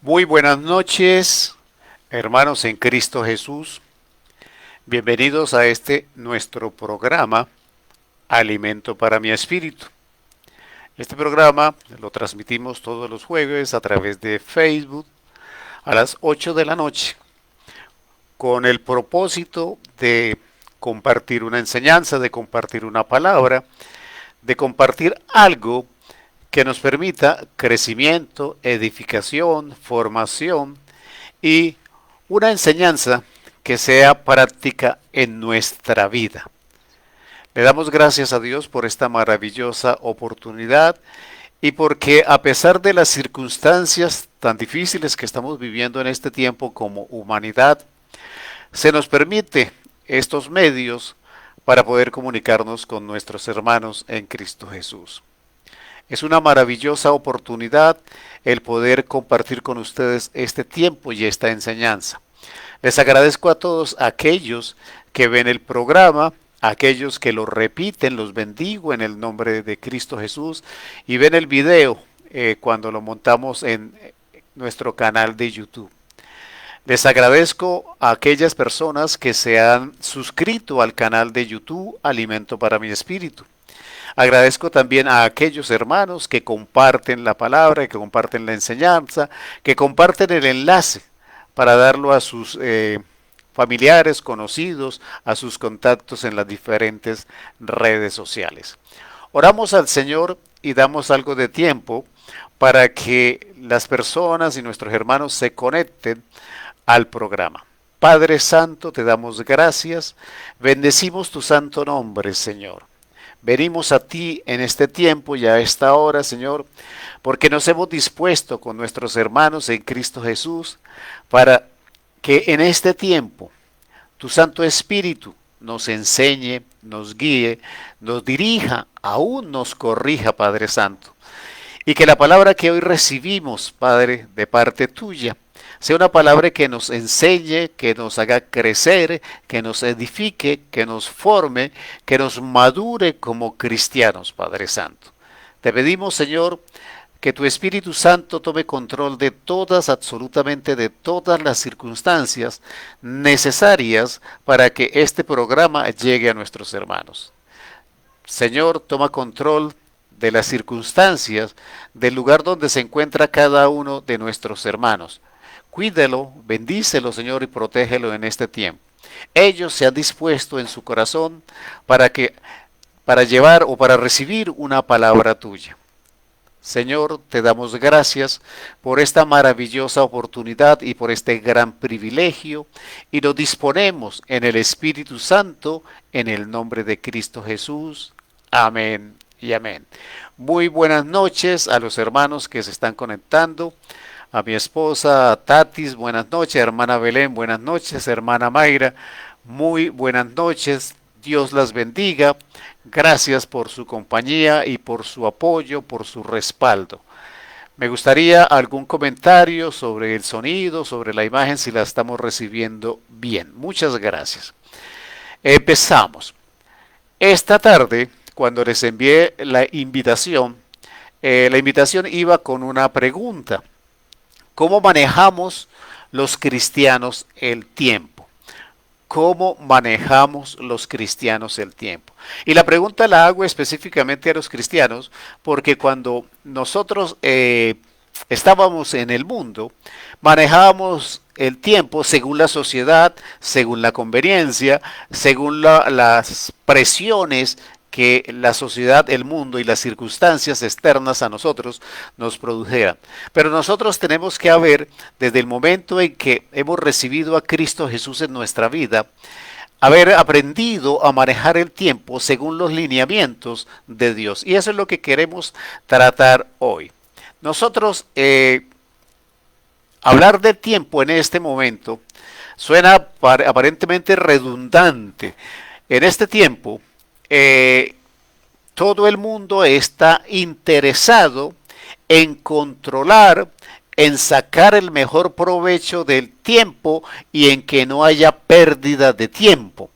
Muy buenas noches, hermanos en Cristo Jesús. Bienvenidos a este nuestro programa, Alimento para mi Espíritu. Este programa lo transmitimos todos los jueves a través de Facebook a las 8 de la noche, con el propósito de compartir una enseñanza, de compartir una palabra, de compartir algo que nos permita crecimiento, edificación, formación y una enseñanza que sea práctica en nuestra vida. Le damos gracias a Dios por esta maravillosa oportunidad y porque a pesar de las circunstancias tan difíciles que estamos viviendo en este tiempo como humanidad, se nos permite estos medios para poder comunicarnos con nuestros hermanos en Cristo Jesús. Es una maravillosa oportunidad el poder compartir con ustedes este tiempo y esta enseñanza. Les agradezco a todos aquellos que ven el programa, aquellos que lo repiten, los bendigo en el nombre de Cristo Jesús y ven el video cuando lo montamos en nuestro canal de YouTube. Les agradezco a aquellas personas que se han suscrito al canal de YouTube Alimento para mi Espíritu. Agradezco también a aquellos hermanos que comparten la palabra, que comparten la enseñanza, que comparten el enlace para darlo a sus familiares, conocidos, a sus contactos en las diferentes redes sociales. Oramos al Señor y damos algo de tiempo para que las personas y nuestros hermanos se conecten al programa. Padre Santo, te damos gracias, bendecimos tu santo nombre, Señor. Venimos a ti en este tiempo y a esta hora, Señor, porque nos hemos dispuesto con nuestros hermanos en Cristo Jesús para que en este tiempo tu Santo Espíritu nos enseñe, nos guíe, nos dirija, aún nos corrija, Padre Santo. Y que la palabra que hoy recibimos, Padre, de parte tuya, sea una palabra que nos enseñe, que nos haga crecer, que nos edifique, que nos forme, que nos madure como cristianos, Padre Santo. Te pedimos, Señor, que tu Espíritu Santo tome control de todas, absolutamente de todas las circunstancias necesarias para que este programa llegue a nuestros hermanos. Señor, toma control de las circunstancias, del lugar donde se encuentra cada uno de nuestros hermanos. Cuídelo, bendícelo, Señor, y protégelo en este tiempo. Ellos se han dispuesto en su corazón para llevar o para recibir una palabra tuya. Señor, te damos gracias por esta maravillosa oportunidad y por este gran privilegio y nos disponemos en el Espíritu Santo en el nombre de Cristo Jesús. Amén y amén. Muy buenas noches a los hermanos que se están conectando. A mi esposa a Tatis, buenas noches, hermana Belén, buenas noches, hermana Mayra, muy buenas noches, Dios las bendiga, gracias por su compañía y por su apoyo, por su respaldo. Me gustaría algún comentario sobre el sonido, sobre la imagen, si la estamos recibiendo bien. Muchas gracias. Empezamos. Esta tarde, cuando les envié la invitación iba con una pregunta. ¿Cómo manejamos los cristianos el tiempo? ¿Cómo manejamos los cristianos el tiempo? Y la pregunta la hago específicamente a los cristianos porque cuando nosotros estábamos en el mundo, manejábamos el tiempo según la sociedad, según la conveniencia, según las presiones que la sociedad, el mundo y las circunstancias externas a nosotros nos produjeran. Pero nosotros tenemos que haber, desde el momento en que hemos recibido a Cristo Jesús en nuestra vida, haber aprendido a manejar el tiempo según los lineamientos de Dios. Y eso es lo que queremos tratar hoy. Nosotros, hablar de tiempo en este momento suena aparentemente redundante. En este tiempo, todo el mundo está interesado en controlar, en sacar el mejor provecho del tiempo y en que no haya pérdida de tiempo.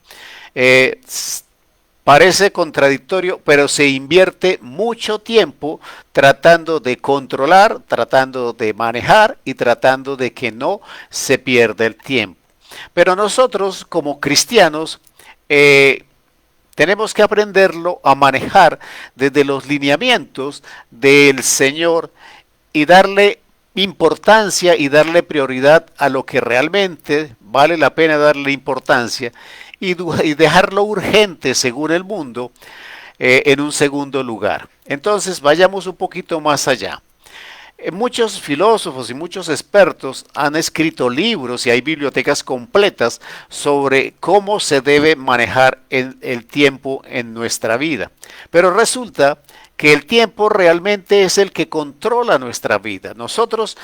Parece contradictorio, pero se invierte mucho tiempo tratando de controlar, tratando de manejar y tratando de que no se pierda el tiempo. Pero nosotros como cristianos tenemos que aprenderlo a manejar desde los lineamientos del Señor y darle importancia y darle prioridad a lo que realmente vale la pena darle importancia y dejarlo urgente según el mundo en un segundo lugar. Entonces vayamos un poquito más allá. Muchos filósofos y muchos expertos han escrito libros y hay bibliotecas completas sobre cómo se debe manejar el tiempo en nuestra vida. Pero resulta que el tiempo realmente es el que controla nuestra vida. Nosotros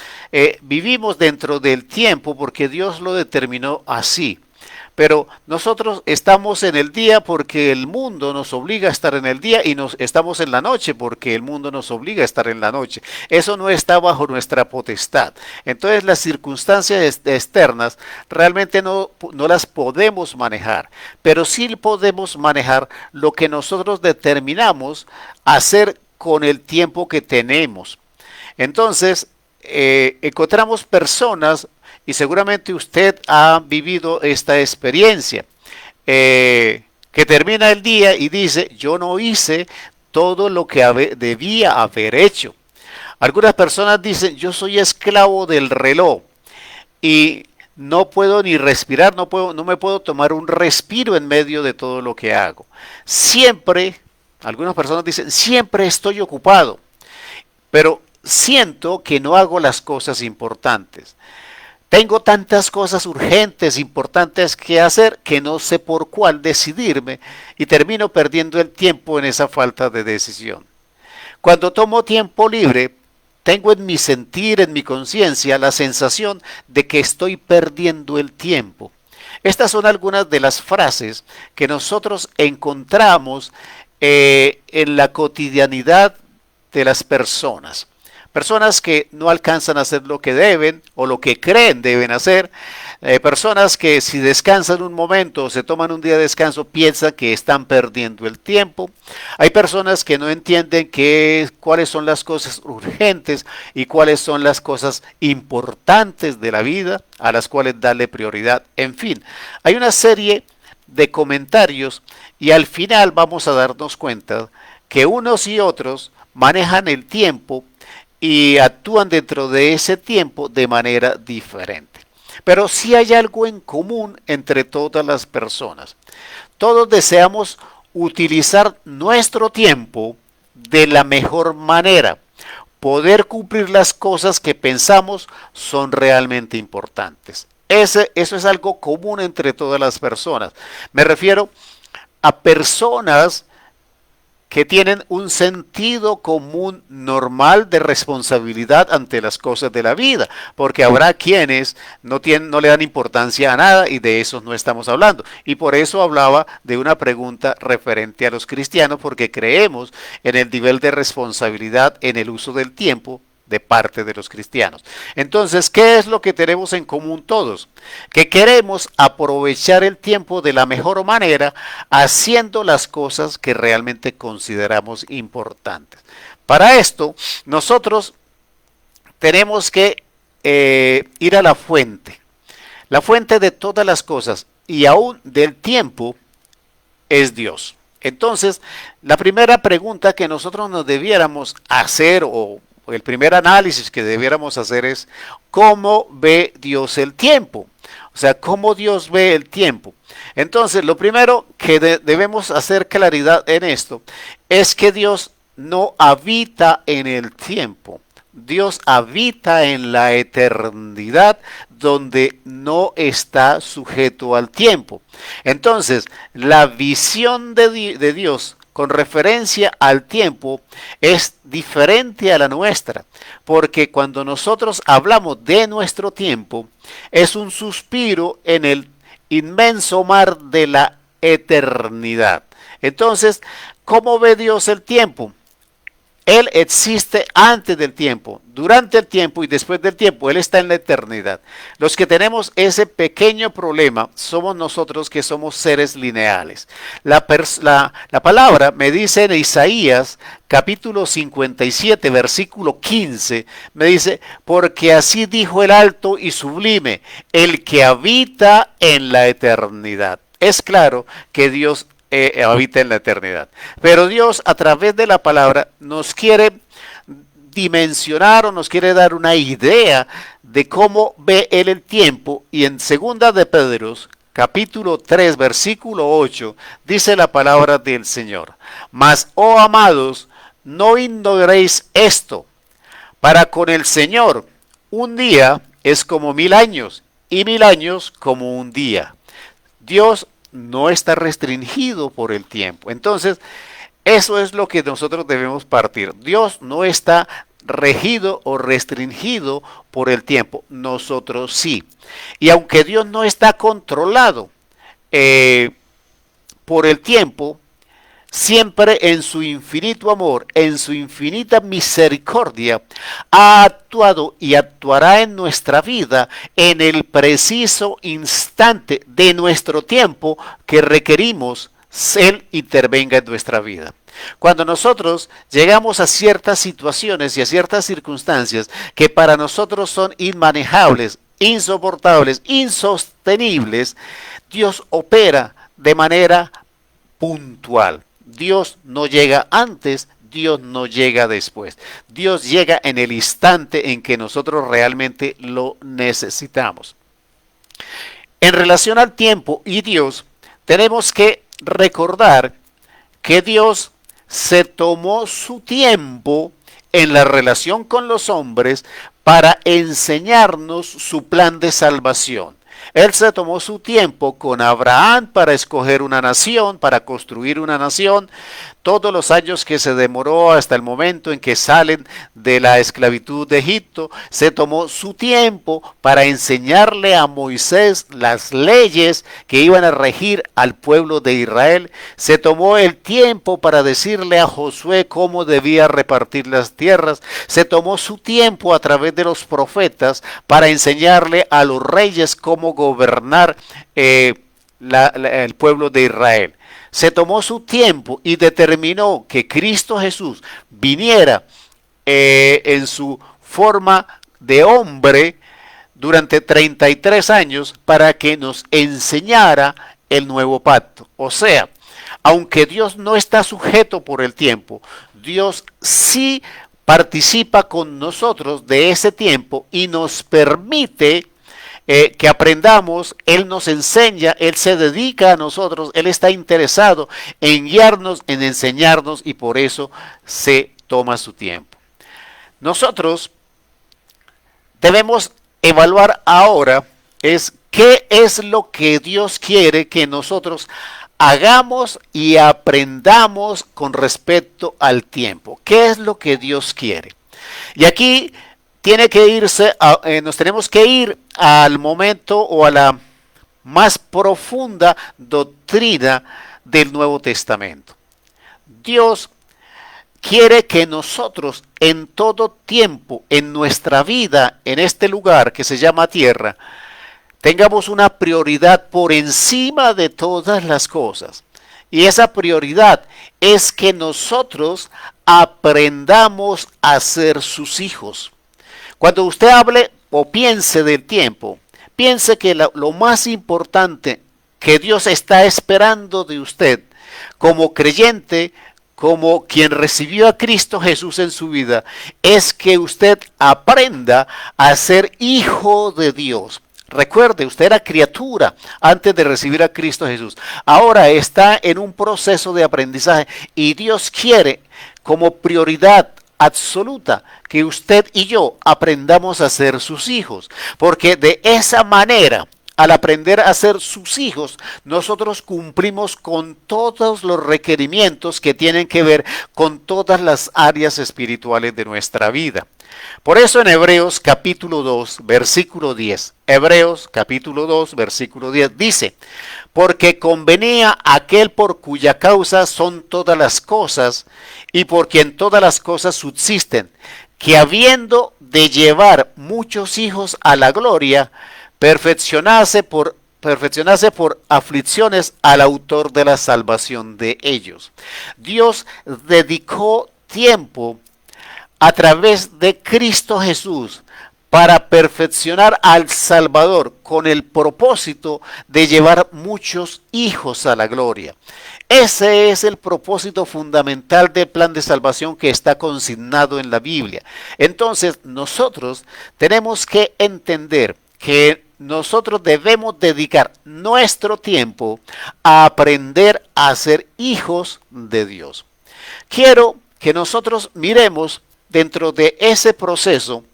vivimos dentro del tiempo porque Dios lo determinó así. Pero nosotros estamos en el día porque el mundo nos obliga a estar en el día y estamos en la noche porque el mundo nos obliga a estar en la noche. Eso no está bajo nuestra potestad. Entonces las circunstancias externas realmente no las podemos manejar, pero sí podemos manejar lo que nosotros determinamos hacer con el tiempo que tenemos. Entonces, encontramos personas y seguramente usted ha vivido esta experiencia, que termina el día y dice, yo no hice todo lo que debía haber hecho. Algunas personas dicen, yo soy esclavo del reloj y no puedo ni respirar, no me puedo tomar un respiro en medio de todo lo que hago. Siempre, algunas personas dicen, siempre estoy ocupado, pero siento que no hago las cosas importantes. Tengo tantas cosas urgentes, importantes que hacer, que no sé por cuál decidirme y termino perdiendo el tiempo en esa falta de decisión. Cuando tomo tiempo libre, tengo en mi sentir, en mi conciencia, la sensación de que estoy perdiendo el tiempo. Estas son algunas de las frases que nosotros encontramos en la cotidianidad de las personas. Personas que no alcanzan a hacer lo que deben o lo que creen deben hacer. Personas que si descansan un momento o se toman un día de descanso piensan que están perdiendo el tiempo. Hay personas que no entienden cuáles son las cosas urgentes y cuáles son las cosas importantes de la vida a las cuales darle prioridad. En fin, hay una serie de comentarios y al final vamos a darnos cuenta que unos y otros manejan el tiempo y actúan dentro de ese tiempo de manera diferente. Pero sí hay algo en común entre todas las personas. Todos deseamos utilizar nuestro tiempo de la mejor manera, poder cumplir las cosas que pensamos son realmente importantes. Eso es algo común entre todas las personas. Me refiero a personas que tienen un sentido común normal de responsabilidad ante las cosas de la vida, porque habrá quienes no le dan importancia a nada y de esos no estamos hablando. Y por eso hablaba de una pregunta referente a los cristianos, porque creemos en el nivel de responsabilidad en el uso del tiempo de parte de los cristianos. Entonces, ¿qué es lo que tenemos en común todos? Que queremos aprovechar el tiempo de la mejor manera haciendo las cosas que realmente consideramos importantes. Para esto, nosotros tenemos que ir a la fuente de todas las cosas y aún del tiempo es Dios. Entonces, la primera pregunta que nosotros nos debiéramos hacer o el primer análisis que debiéramos hacer es ¿cómo ve Dios el tiempo? O sea, ¿cómo Dios ve el tiempo? Entonces, lo primero que debemos hacer claridad en esto es que Dios no habita en el tiempo. Dios habita en la eternidad donde no está sujeto al tiempo. Entonces, la visión de Dios con referencia al tiempo es diferente a la nuestra, porque cuando nosotros hablamos de nuestro tiempo, es un suspiro en el inmenso mar de la eternidad. Entonces, ¿cómo ve Dios el tiempo? Él existe antes del tiempo, durante el tiempo y después del tiempo. Él está en la eternidad. Los que tenemos ese pequeño problema somos nosotros, que somos seres lineales. La palabra me dice en Isaías capítulo 57, versículo 15, me dice: porque así dijo el alto y sublime, el que habita en la eternidad. Es claro que Dios habita en la eternidad. Pero Dios, a través de la palabra, nos quiere dimensionar o nos quiere dar una idea de cómo ve Él el tiempo. Y en segunda de Pedro, capítulo 3, versículo 8, dice la palabra del Señor: mas, oh amados, no ignoréis esto, para con el Señor un día es como 1000 años, y 1000 años como un día. Dios no está restringido por el tiempo. Entonces, eso es lo que nosotros debemos partir. Dios no está regido o restringido por el tiempo. Nosotros sí. Y aunque Dios no está controlado por el tiempo, siempre en su infinito amor, en su infinita misericordia, ha actuado y actuará en nuestra vida en el preciso instante de nuestro tiempo que requerimos Él intervenga en nuestra vida. Cuando nosotros llegamos a ciertas situaciones y a ciertas circunstancias que para nosotros son inmanejables, insoportables, insostenibles, Dios opera de manera puntual. Dios no llega antes, Dios no llega después. Dios llega en el instante en que nosotros realmente lo necesitamos. En relación al tiempo y Dios, tenemos que recordar que Dios se tomó su tiempo en la relación con los hombres para enseñarnos su plan de salvación. Él se tomó su tiempo con Abraham para escoger una nación, para construir una nación. Todos los años que se demoró hasta el momento en que salen de la esclavitud de Egipto, se tomó su tiempo para enseñarle a Moisés las leyes que iban a regir al pueblo de Israel. Se tomó el tiempo para decirle a Josué cómo debía repartir las tierras. Se tomó su tiempo a través de los profetas para enseñarle a los reyes cómo gobernar el pueblo de Israel. Se tomó su tiempo y determinó que Cristo Jesús viniera en su forma de hombre durante 33 años para que nos enseñara el nuevo pacto. O sea, aunque Dios no está sujeto por el tiempo, Dios sí participa con nosotros de ese tiempo y nos permite que aprendamos. Él nos enseña, Él se dedica a nosotros, Él está interesado en guiarnos, en enseñarnos, y por eso se toma su tiempo. Nosotros debemos evaluar ahora qué es lo que Dios quiere que nosotros hagamos y aprendamos con respecto al tiempo. ¿Qué es lo que Dios quiere? Y aquí nos tenemos que ir al momento o a la más profunda doctrina del Nuevo Testamento. Dios quiere que nosotros en todo tiempo, en nuestra vida, en este lugar que se llama tierra, tengamos una prioridad por encima de todas las cosas. Y esa prioridad es que nosotros aprendamos a ser sus hijos. Cuando usted hable o piense del tiempo, piense que lo más importante que Dios está esperando de usted como creyente, como quien recibió a Cristo Jesús en su vida, es que usted aprenda a ser hijo de Dios. Recuerde, usted era criatura antes de recibir a Cristo Jesús. Ahora está en un proceso de aprendizaje y Dios quiere como prioridad absoluta que usted y yo aprendamos a ser sus hijos, porque de esa manera al aprender a ser sus hijos, nosotros cumplimos con todos los requerimientos que tienen que ver con todas las áreas espirituales de nuestra vida. Por eso en Hebreos capítulo 2, versículo 10, Hebreos capítulo 2, versículo 10 dice: porque convenía aquel por cuya causa son todas las cosas y por quien todas las cosas subsisten, que habiendo de llevar muchos hijos a la gloria, perfeccionase por aflicciones al autor de la salvación de ellos. Dios dedicó tiempo a través de Cristo Jesús para perfeccionar al Salvador con el propósito de llevar muchos hijos a la gloria. Ese es el propósito fundamental del plan de salvación que está consignado en la Biblia. Entonces, nosotros tenemos que entender que nosotros debemos dedicar nuestro tiempo a aprender a ser hijos de Dios. Quiero que nosotros miremos dentro de ese proceso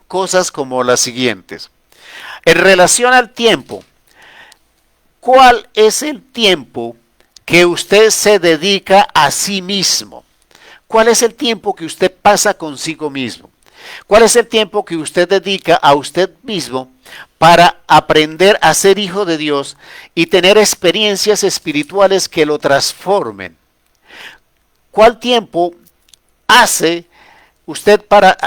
cosas como las siguientes. En relación al tiempo, ¿cuál es el tiempo que usted se dedica a sí mismo? ¿Cuál es el tiempo que usted pasa consigo mismo? ¿Cuál es el tiempo que usted dedica a usted mismo para aprender a ser hijo de Dios y tener experiencias espirituales que lo transformen? ¿Cuál tiempo hace usted para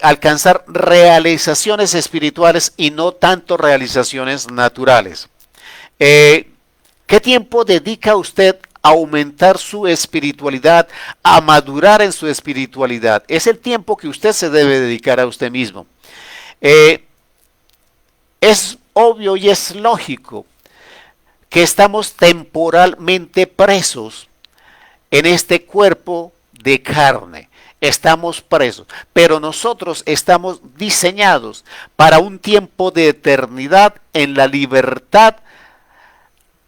alcanzar realizaciones espirituales y no tanto realizaciones naturales? ¿Qué tiempo dedica usted a aumentar su espiritualidad, a madurar en su espiritualidad? Es el tiempo que usted se debe dedicar a usted mismo. Es obvio y es lógico que estamos temporalmente presos en este cuerpo de carne. Estamos presos, pero nosotros estamos diseñados para un tiempo de eternidad en la libertad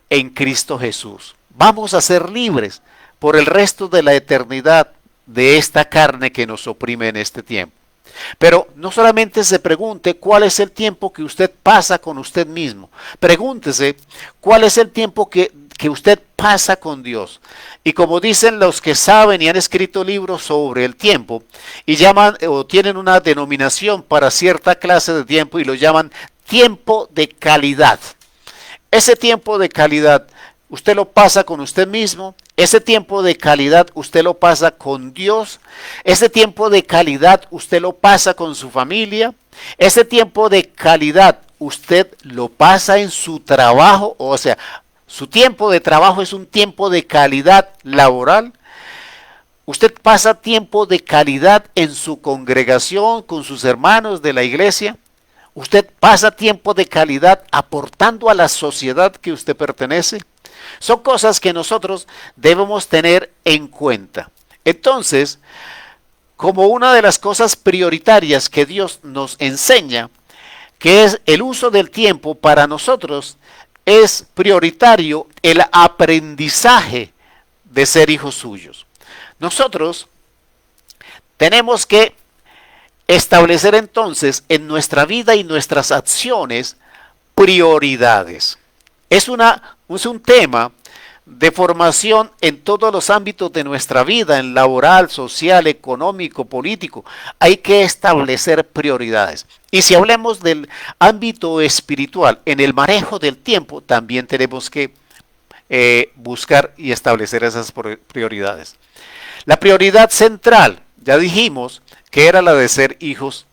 en Cristo Jesús. Vamos a ser libres por el resto de la eternidad de esta carne que nos oprime en este tiempo. Pero no solamente se pregunte cuál es el tiempo que usted pasa con usted mismo, pregúntese cuál es el tiempo que usted pasa con Dios. Y como dicen los que saben y han escrito libros sobre el tiempo y llaman o tienen una denominación para cierta clase de tiempo y lo llaman tiempo de calidad. Ese tiempo de calidad usted lo pasa con usted mismo, ese tiempo de calidad usted lo pasa con Dios, ese tiempo de calidad usted lo pasa con su familia, ese tiempo de calidad usted lo pasa en su trabajo, o sea, su tiempo de trabajo es un tiempo de calidad laboral. Usted pasa tiempo de calidad en su congregación con sus hermanos de la iglesia. Usted pasa tiempo de calidad aportando a la sociedad que usted pertenece. Son cosas que nosotros debemos tener en cuenta. Entonces, como una de las cosas prioritarias que Dios nos enseña, que es el uso del tiempo para nosotros, es prioritario el aprendizaje de ser hijos suyos. Nosotros tenemos que establecer entonces en nuestra vida y nuestras acciones prioridades. Es un tema de formación en todos los ámbitos de nuestra vida, en laboral, social, económico, político. Hay que establecer prioridades. Y si hablamos del ámbito espiritual, en el manejo del tiempo, también tenemos que buscar y establecer esas prioridades. La prioridad central, ya dijimos, que era la de ser hijos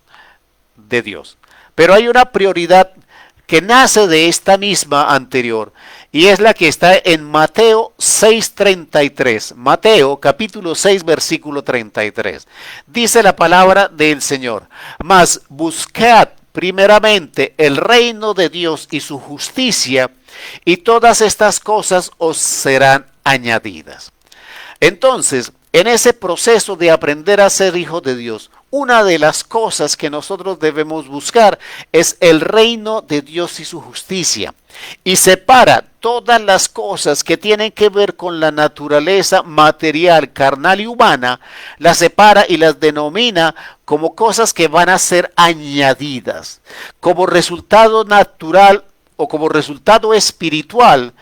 de Dios. Pero hay una prioridad que nace de esta misma anterior, y es la que está en Mateo 6:33. Mateo capítulo 6 versículo 33. Dice la palabra del Señor: mas buscad primeramente el reino de Dios y su justicia, y todas estas cosas os serán añadidas. Entonces, en ese proceso de aprender a ser hijo de Dios, una de las cosas que nosotros debemos buscar es el reino de Dios y su justicia. Y separa todas las cosas que tienen que ver con la naturaleza material, carnal y humana, las separa y las denomina como cosas que van a ser añadidas, como resultado natural o como resultado espiritual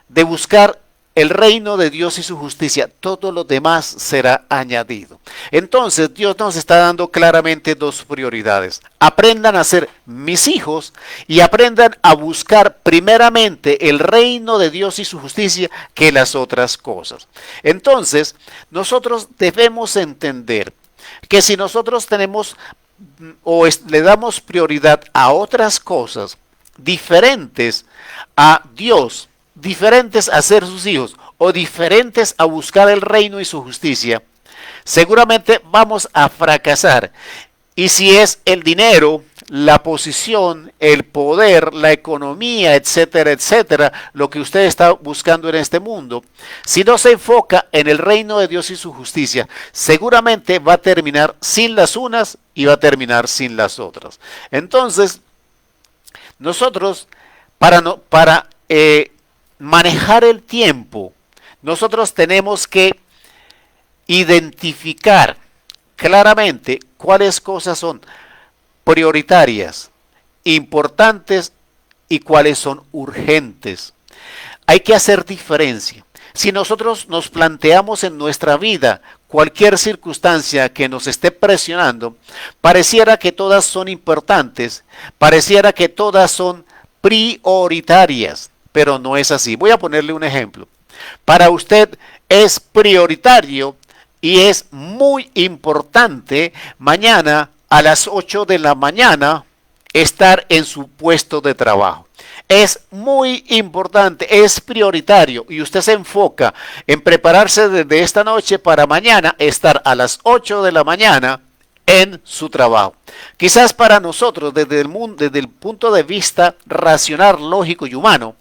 de buscar el reino de Dios y su justicia, todo lo demás será añadido. Entonces Dios nos está dando claramente dos prioridades. Aprendan a ser mis hijos y aprendan a buscar primeramente el reino de Dios y su justicia que las otras cosas. Entonces, nosotros debemos entender que si nosotros tenemos le damos prioridad a otras cosas diferentes a Dios, diferentes a ser sus hijos o diferentes a buscar el reino y su justicia, seguramente vamos a fracasar. Y si es el dinero, la posición, el poder, la economía, etcétera, etcétera, lo que usted está buscando en este mundo, si no se enfoca en el reino de Dios y su justicia, seguramente va a terminar sin las unas y va a terminar sin las otras. Entonces, nosotros, para manejar el tiempo, nosotros tenemos que identificar claramente cuáles cosas son prioritarias, importantes y cuáles son urgentes. Hay que hacer diferencia. Si nosotros nos planteamos en nuestra vida cualquier circunstancia que nos esté presionando, pareciera que todas son importantes, pareciera que todas son prioritarias, pero no es así. Voy a ponerle un ejemplo. Para usted es prioritario y es muy importante mañana a las 8 de la mañana estar en su puesto de trabajo. Es muy importante, es prioritario y usted se enfoca en prepararse desde esta noche para mañana estar a las 8 de la mañana en su trabajo. Quizás para nosotros desde el punto de vista racional, lógico y humano,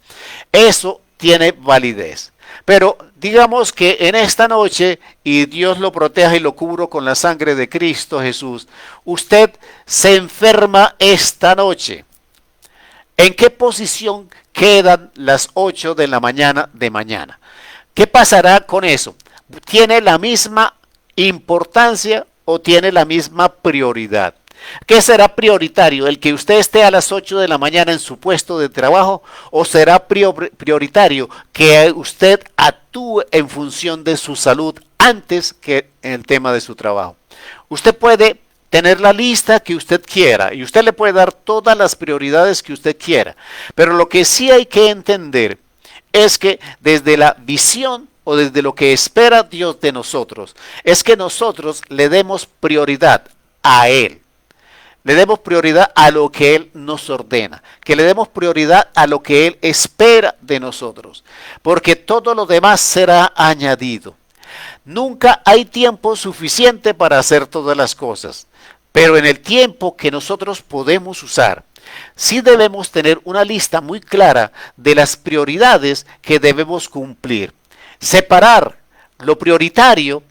eso tiene validez. Pero digamos que en esta noche, y Dios lo proteja y lo cubro con la sangre de Cristo Jesús, usted se enferma esta noche. ¿En qué posición quedan las 8 de la mañana de mañana? ¿Qué pasará con eso? ¿Tiene la misma importancia o tiene la misma prioridad? ¿Qué será prioritario? ¿El que usted esté a las 8 de la mañana en su puesto de trabajo? ¿O será prioritario que usted actúe en función de su salud antes que en el tema de su trabajo? Usted puede tener la lista que usted quiera y usted le puede dar todas las prioridades que usted quiera. Pero lo que sí hay que entender es que desde la visión o desde lo que espera Dios de nosotros, es que nosotros le demos prioridad a Él. Le demos prioridad a lo que Él nos ordena, que le demos prioridad a lo que Él espera de nosotros, porque todo lo demás será añadido. Nunca hay tiempo suficiente para hacer todas las cosas, pero en el tiempo que nosotros podemos usar, sí debemos tener una lista muy clara de las prioridades que debemos cumplir. Separar lo prioritario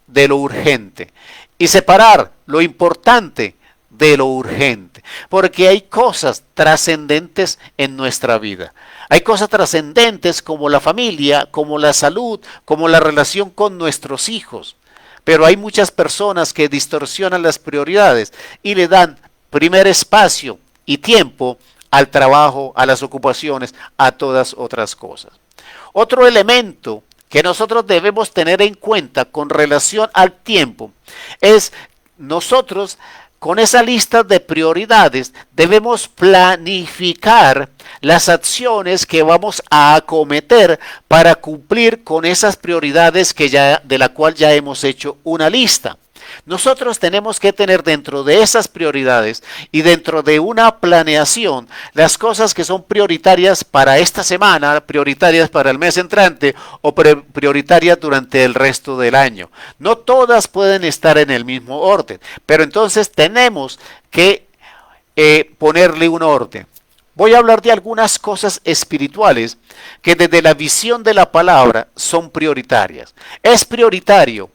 de lo urgente y separar lo importante de lo urgente, porque hay cosas trascendentes en nuestra vida. Hay cosas trascendentes como la familia, como la salud, como la relación con nuestros hijos. Pero hay muchas personas que distorsionan las prioridades y le dan primer espacio y tiempo al trabajo, a las ocupaciones, a todas otras cosas. Otro elemento que nosotros debemos tener en cuenta con relación al tiempo es nosotros con esa lista de prioridades debemos planificar las acciones que vamos a acometer para cumplir con esas prioridades de la cual ya hemos hecho una lista. Nosotros tenemos que tener dentro de esas prioridades y dentro de una planeación las cosas que son prioritarias para esta semana, prioritarias para el mes entrante o prioritarias durante el resto del año. No todas pueden estar en el mismo orden, pero entonces tenemos que ponerle un orden. Voy a hablar de algunas cosas espirituales que desde la visión de la palabra son prioritarias. Es prioritario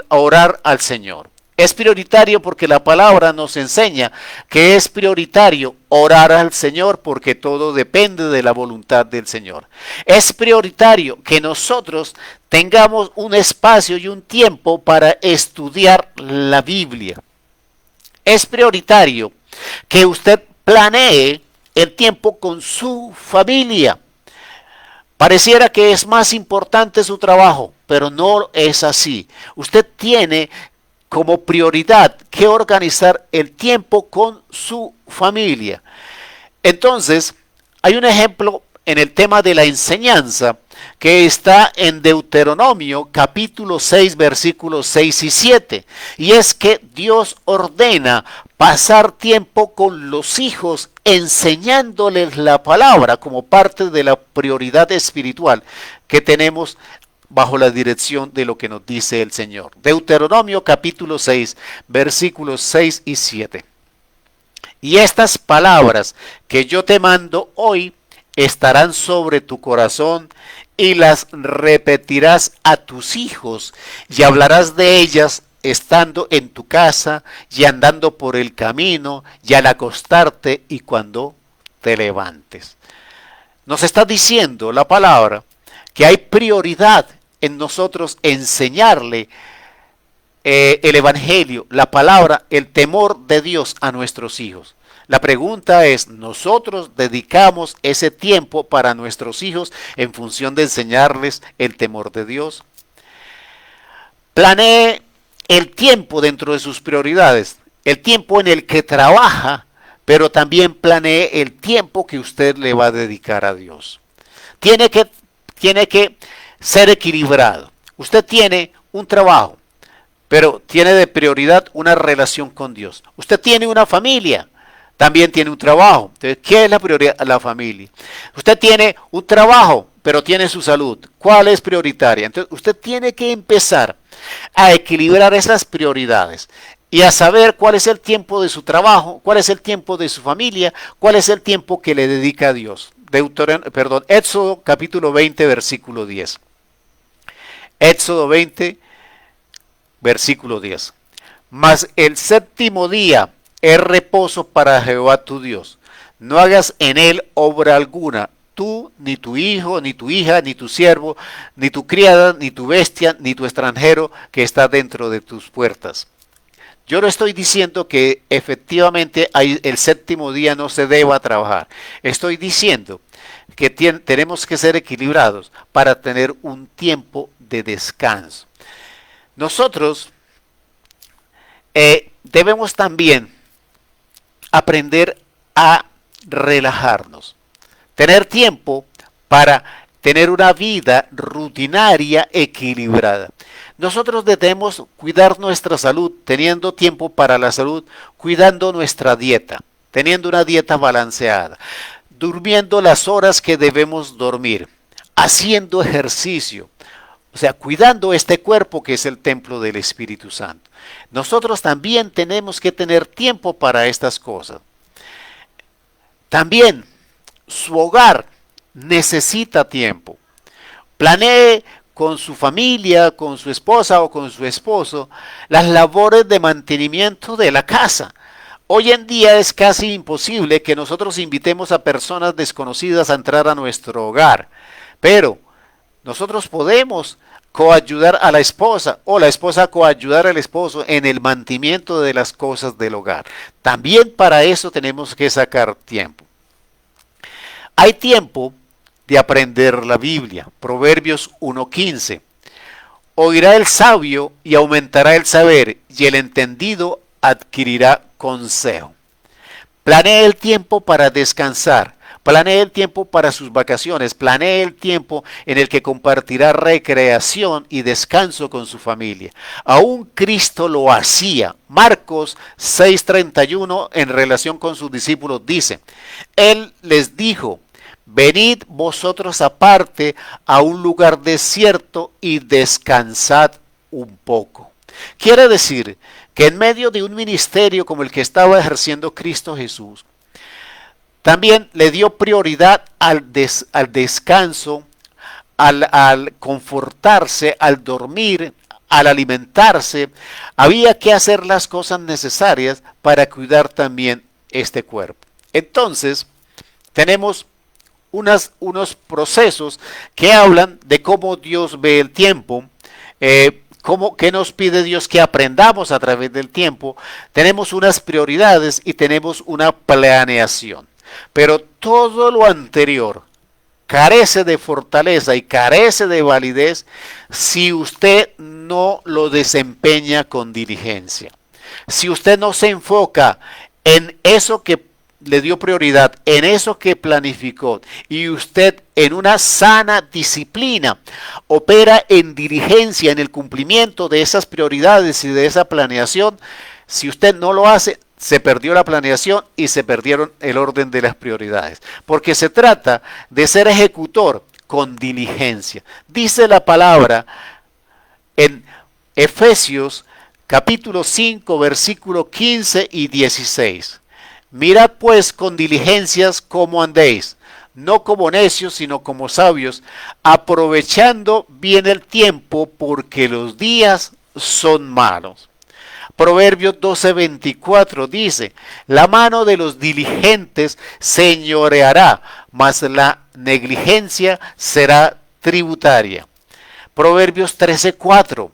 orar al Señor. Es prioritario porque la palabra nos enseña que es prioritario orar al Señor porque todo depende de la voluntad del Señor. Es prioritario que nosotros tengamos un espacio y un tiempo para estudiar la Biblia. Es prioritario que usted planee el tiempo con su familia. Pareciera que es más importante su trabajo, pero no es así. Usted tiene como prioridad que organizar el tiempo con su familia. Entonces, hay un ejemplo en el tema de la enseñanza que está en Deuteronomio capítulo 6 versículos 6 y 7. Y es que Dios ordena pasar tiempo con los hijos enseñándoles la palabra como parte de la prioridad espiritual que tenemos bajo la dirección de lo que nos dice el Señor. Deuteronomio capítulo 6 versículos 6 y 7. Y estas palabras que yo te mando hoy estarán sobre tu corazón y las repetirás a tus hijos y hablarás de ellas estando en tu casa y andando por el camino y al acostarte y cuando te levantes. Nos está diciendo la palabra que hay prioridad en nosotros enseñarle el evangelio, la palabra, el temor de Dios a nuestros hijos. La pregunta es, ¿nosotros dedicamos ese tiempo para nuestros hijos en función de enseñarles el temor de Dios? Planee el tiempo dentro de sus prioridades, el tiempo en el que trabaja, pero también planee el tiempo que usted le va a dedicar a Dios. Tiene que ser equilibrado. Usted tiene un trabajo, pero tiene de prioridad una relación con Dios. Usted tiene una familia, también tiene un trabajo. Entonces, ¿qué es la prioridad? La familia. Usted tiene un trabajo, pero tiene su salud. ¿Cuál es prioritaria? Entonces, usted tiene que empezar a equilibrar esas prioridades y a saber cuál es el tiempo de su trabajo, cuál es el tiempo de su familia, cuál es el tiempo que le dedica a Dios. Éxodo capítulo 20, versículo 10. Éxodo 20, versículo 10. Mas el séptimo día es reposo para Jehová tu Dios. No hagas en él obra alguna, tú, ni tu hijo, ni tu hija, ni tu siervo, ni tu criada, ni tu bestia, ni tu extranjero que está dentro de tus puertas. Yo no estoy diciendo que efectivamente el séptimo día no se deba trabajar. Estoy diciendo que tenemos que ser equilibrados para tener un tiempo de descanso. Nosotros debemos también aprender a relajarnos, tener tiempo para tener una vida rutinaria equilibrada. Nosotros debemos cuidar nuestra salud, teniendo tiempo para la salud, cuidando nuestra dieta, teniendo una dieta balanceada, durmiendo las horas que debemos dormir, haciendo ejercicio, o sea, cuidando este cuerpo que es el templo del Espíritu Santo. Nosotros también tenemos que tener tiempo para estas cosas. También su hogar necesita tiempo. Planee con su familia, con su esposa o con su esposo, las labores de mantenimiento de la casa. Hoy en día es casi imposible que nosotros invitemos a personas desconocidas a entrar a nuestro hogar, pero nosotros podemos coayudar a la esposa o la esposa coayudar al esposo en el mantenimiento de las cosas del hogar. También para eso tenemos que sacar tiempo. Hay tiempo de aprender la Biblia. Proverbios 1:15. Oirá el sabio y aumentará el saber, y el entendido adquirirá consejo. Planee el tiempo para descansar. Planee el tiempo para sus vacaciones. Planee el tiempo en el que compartirá recreación y descanso con su familia. Aún Cristo lo hacía. Marcos 6:31 en relación con sus discípulos dice, Él les dijo, venid vosotros aparte a un lugar desierto y descansad un poco. Quiere decir que en medio de un ministerio como el que estaba ejerciendo Cristo Jesús, también le dio prioridad al descanso, al confortarse, al dormir, al alimentarse. Había que hacer las cosas necesarias para cuidar también este cuerpo. Entonces, tenemos unos procesos que hablan de cómo Dios ve el tiempo, qué nos pide Dios que aprendamos a través del tiempo. Tenemos unas prioridades y tenemos una planeación. Pero todo lo anterior carece de fortaleza y carece de validez si usted no lo desempeña con diligencia. Si usted no se enfoca en eso que le dio prioridad, en eso que planificó, y usted en una sana disciplina opera en diligencia en el cumplimiento de esas prioridades y de esa planeación, si usted no lo hace, se perdió la planeación y se perdieron el orden de las prioridades. Porque se trata de ser ejecutor con diligencia. Dice la palabra en Efesios capítulo 5, versículo 15 y 16. Mirad pues con diligencias cómo andéis, no como necios, sino como sabios, aprovechando bien el tiempo, porque los días son malos. Proverbios 12:24 dice, la mano de los diligentes señoreará, mas la negligencia será tributaria. Proverbios 13:4,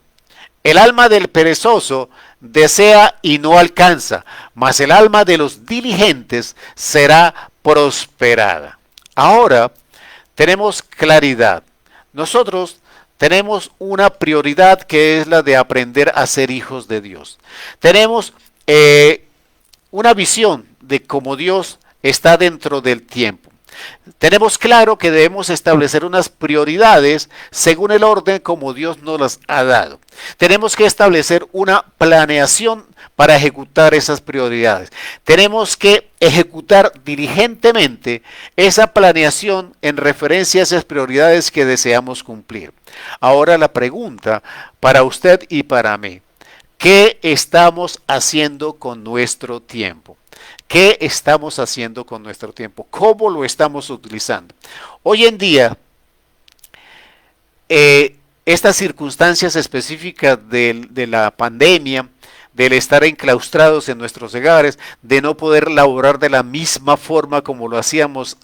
el alma del perezoso desea y no alcanza, mas el alma de los diligentes será prosperada. Ahora tenemos claridad. Nosotros tenemos una prioridad que es la de aprender a ser hijos de Dios. Tenemos una visión de cómo Dios está dentro del tiempo. Tenemos claro que debemos establecer unas prioridades según el orden como Dios nos las ha dado. Tenemos que establecer una planeación para ejecutar esas prioridades. Tenemos que ejecutar diligentemente esa planeación en referencia a esas prioridades que deseamos cumplir. Ahora la pregunta para usted y para mí, ¿qué estamos haciendo con nuestro tiempo? ¿Qué estamos haciendo con nuestro tiempo? ¿Cómo lo estamos utilizando? Hoy en día, estas circunstancias específicas de la pandemia, del estar enclaustrados en nuestros hogares, de no poder laborar de la misma forma como lo hacíamos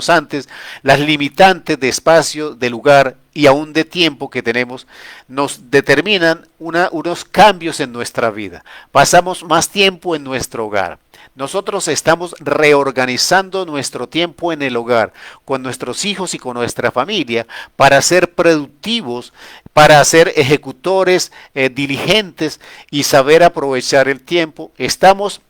antes, las limitantes de espacio, de lugar y aún de tiempo que tenemos, nos determinan unos cambios en nuestra vida. Pasamos más tiempo en nuestro hogar. Nosotros estamos reorganizando nuestro tiempo en el hogar, con nuestros hijos y con nuestra familia, para ser productivos, para ser ejecutores diligentes y saber aprovechar el tiempo. Estamos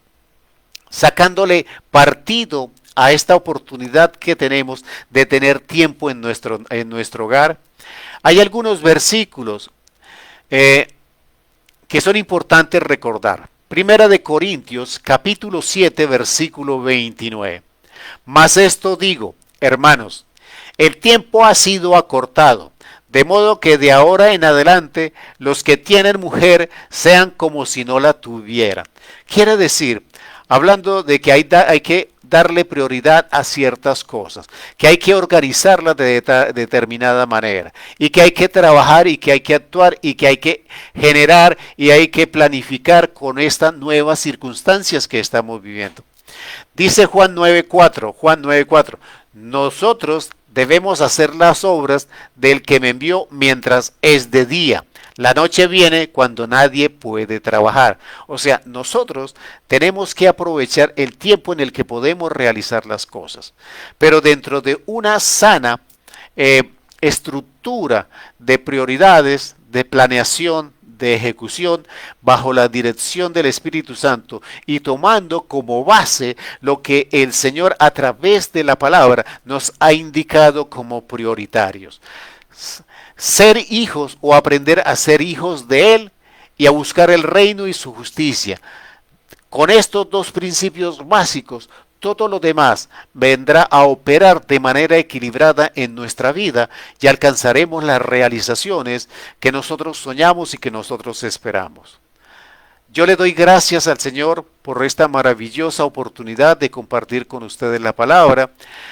sacándole partido a esta oportunidad que tenemos de tener tiempo en nuestro hogar. Hay algunos versículos que son importantes recordar. Primera de Corintios, capítulo 7, versículo 29. Mas esto digo, hermanos, el tiempo ha sido acortado, de modo que de ahora en adelante los que tienen mujer sean como si no la tuvieran. Quiere decir, hablando de que hay que darle prioridad a ciertas cosas, que hay que organizarlas de determinada manera y que hay que trabajar y que hay que actuar y que hay que generar y hay que planificar con estas nuevas circunstancias que estamos viviendo. Dice Juan 9:4, nosotros debemos hacer las obras del que me envió mientras es de día. La noche viene cuando nadie puede trabajar. O sea, nosotros tenemos que aprovechar el tiempo en el que podemos realizar las cosas. Pero dentro de una sana estructura de prioridades, de planeación, de ejecución, bajo la dirección del Espíritu Santo y tomando como base lo que el Señor a través de la palabra nos ha indicado como prioritarios. Ser hijos o aprender a ser hijos de Él y a buscar el reino y su justicia. Con estos dos principios básicos, todo lo demás vendrá a operar de manera equilibrada en nuestra vida y alcanzaremos las realizaciones que nosotros soñamos y que nosotros esperamos. Yo le doy gracias al Señor por esta maravillosa oportunidad de compartir con ustedes la palabra.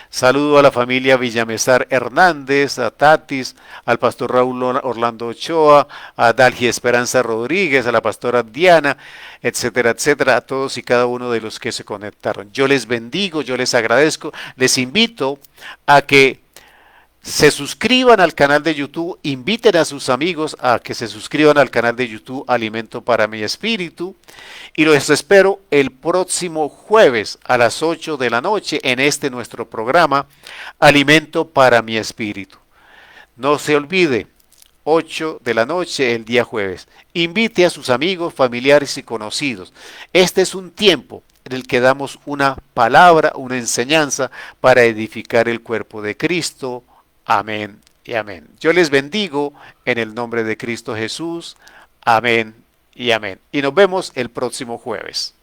Saludo a la familia Villamesar Hernández, a Tatis, al pastor Raúl Orlando Ochoa, a Dalgi Esperanza Rodríguez, a la pastora Diana, etcétera, etcétera, a todos y cada uno de los que se conectaron. Yo les bendigo, yo les agradezco, les invito a que se suscriban al canal de YouTube, inviten a sus amigos a que se suscriban al canal de YouTube Alimento para mi Espíritu y los espero el próximo jueves a las 8 de la noche en este nuestro programa Alimento para mi Espíritu. No se olvide, 8 de la noche el día jueves. Invite a sus amigos, familiares y conocidos. Este es un tiempo en el que damos una palabra, una enseñanza para edificar el cuerpo de Cristo. Amén y amén. Yo les bendigo en el nombre de Cristo Jesús. Amén y amén. Y nos vemos el próximo jueves.